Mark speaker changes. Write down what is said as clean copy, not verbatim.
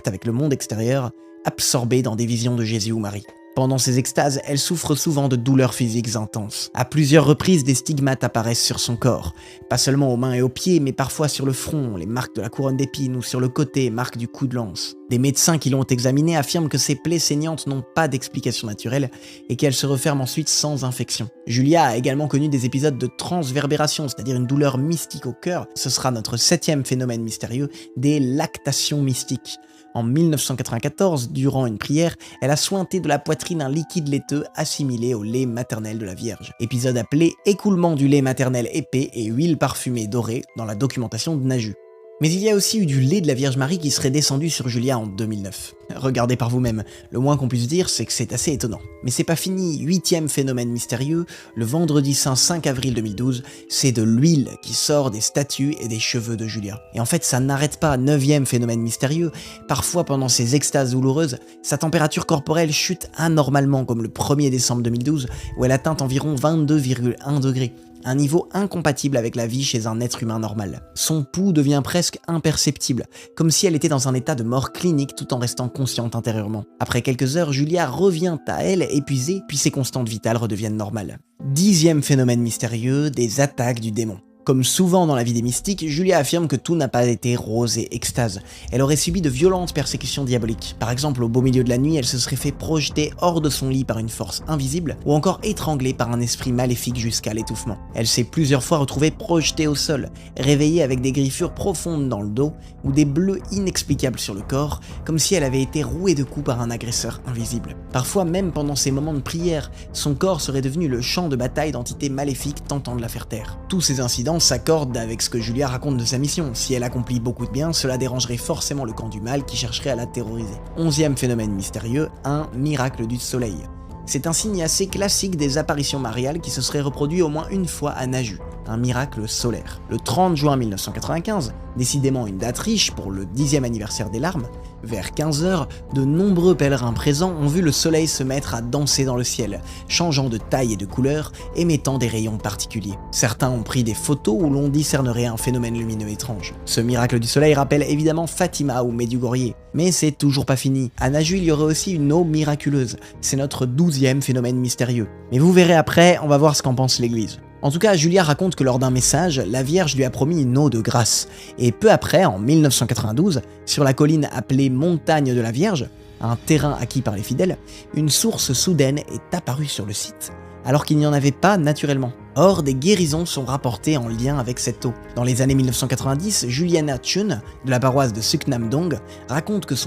Speaker 1: contact avec le monde extérieur, absorbée dans des visions de Jésus ou Marie. Pendant ces extases, elle souffre souvent de douleurs physiques intenses. À plusieurs reprises, des stigmates apparaissent sur son corps. Pas seulement aux mains et aux pieds, mais parfois sur le front, les marques de la couronne d'épines, ou sur le côté, marques du coup de lance. Des médecins qui l'ont examinée affirment que ces plaies saignantes n'ont pas d'explication naturelle et qu'elles se referment ensuite sans infection. Julia a également connu des épisodes de transverbération, c'est-à-dire une douleur mystique au cœur. Ce sera notre 7e phénomène mystérieux, des lactations mystiques. En 1994, durant une prière, elle a sointé de la poitrine un liquide laiteux assimilé au lait maternel de la Vierge. Épisode appelé « Écoulement du lait maternel épais et huile parfumée dorée » dans la documentation de Naju. Mais il y a aussi eu du lait de la Vierge Marie qui serait descendu sur Julia en 2009. Regardez par vous-même, le moins qu'on puisse dire c'est que c'est assez étonnant. Mais c'est pas fini, 8e phénomène mystérieux, le vendredi saint 5 avril 2012, c'est de l'huile qui sort des statues et des cheveux de Julia. Et en fait ça n'arrête pas, 9e phénomène mystérieux, parfois pendant ces extases douloureuses, sa température corporelle chute anormalement comme le 1er décembre 2012 où elle atteint environ 22,1 degrés. Un niveau incompatible avec la vie chez un être humain normal. Son pouls devient presque imperceptible, comme si elle était dans un état de mort clinique tout en restant consciente intérieurement. Après quelques heures, Julia revient à elle, épuisée, puis ses constantes vitales redeviennent normales. 10e phénomène mystérieux, des attaques du démon. Comme souvent dans la vie des mystiques, Julia affirme que tout n'a pas été rose et extase. Elle aurait subi de violentes persécutions diaboliques. Par exemple, au beau milieu de la nuit, elle se serait fait projeter hors de son lit par une force invisible, ou encore étranglée par un esprit maléfique jusqu'à l'étouffement. Elle s'est plusieurs fois retrouvée projetée au sol, réveillée avec des griffures profondes dans le dos, ou des bleus inexplicables sur le corps, comme si elle avait été rouée de coups par un agresseur invisible. Parfois, même pendant ces moments de prière, son corps serait devenu le champ de bataille d'entités maléfiques tentant de la faire taire. Tous ces incidents s'accorde avec ce que Julia raconte de sa mission. Si elle accomplit beaucoup de bien, cela dérangerait forcément le camp du mal qui chercherait à la terroriser. 11e phénomène mystérieux, un miracle du soleil. C'est un signe assez classique des apparitions mariales qui se serait reproduit au moins une fois à Naju, un miracle solaire. Le 30 juin 1995, décidément une date riche pour le 10e anniversaire des larmes, vers 15h, de nombreux pèlerins présents ont vu le soleil se mettre à danser dans le ciel, changeant de taille et de couleur, émettant des rayons particuliers. Certains ont pris des photos où l'on discernerait un phénomène lumineux étrange. Ce miracle du soleil rappelle évidemment Fatima ou Medjugorje, mais c'est toujours pas fini. À Naju, il y aurait aussi une eau miraculeuse, c'est notre 12e phénomène mystérieux. Mais vous verrez après, on va voir ce qu'en pense l'église. En tout cas, Julia raconte que lors d'un message, la Vierge lui a promis une eau de grâce. Et peu après, en 1992, sur la colline appelée Montagne de la Vierge, un terrain acquis par les fidèles, une source soudaine est apparue sur le site, alors qu'il n'y en avait pas naturellement. Or, des guérisons sont rapportées en lien avec cette eau. Dans les années 1990, Juliana Chun, de la paroisse de Suknam Dong, raconte que son